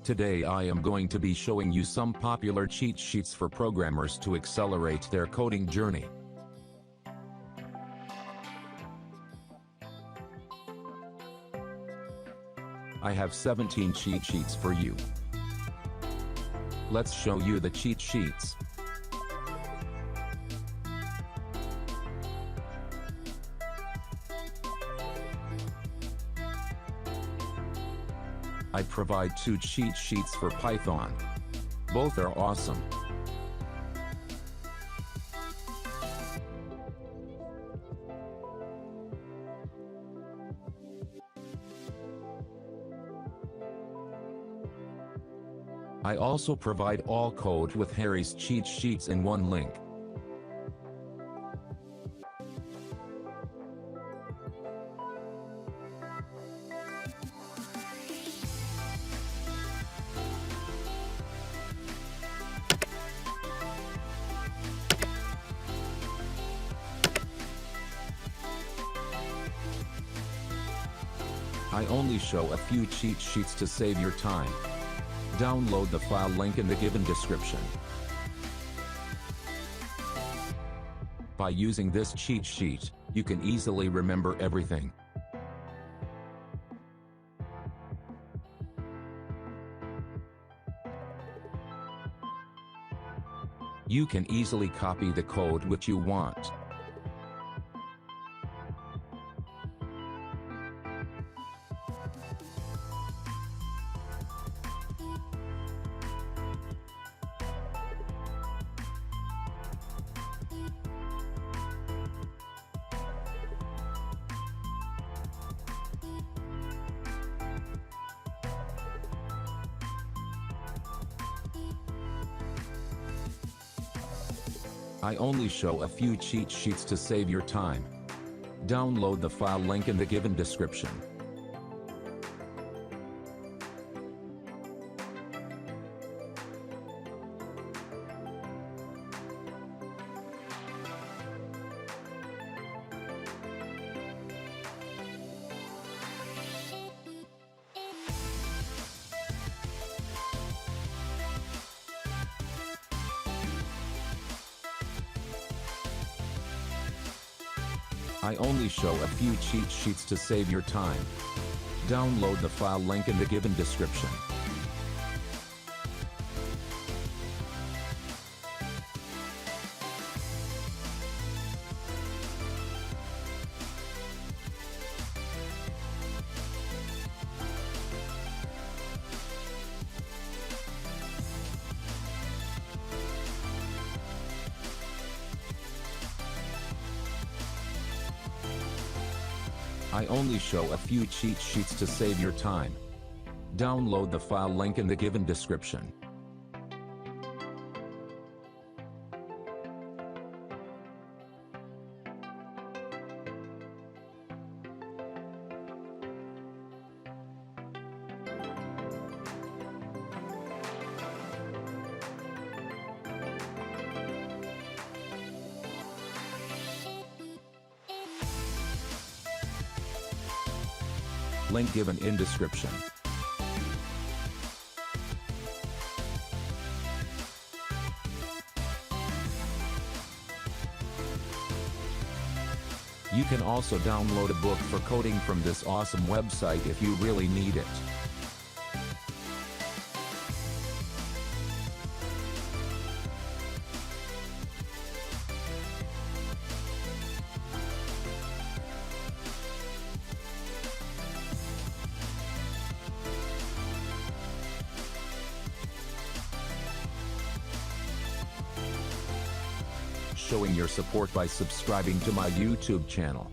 Today I am going to be showing you some popular cheat sheets for programmers to accelerate their coding journey. I have 17 cheat sheets for you. Let's show you the cheat sheets. I provide 2 cheat sheets for Python. Both are awesome. I also provide all code with Harry's cheat sheets in one link. I only show a few cheat sheets to save your time. Download the file link in the given description. By using this cheat sheet, you can easily remember everything. You can easily copy the code which you want. I only show a few cheat sheets to save your time. Download the file link in the given description. I only show a few cheat sheets to save your time. Download the file link in the given description. I only show a few cheat sheets to save your time. Download the file link in the given description. Link given in description. You can also download a book for coding from this awesome website if you really need it. Showing your support by subscribing to my YouTube channel.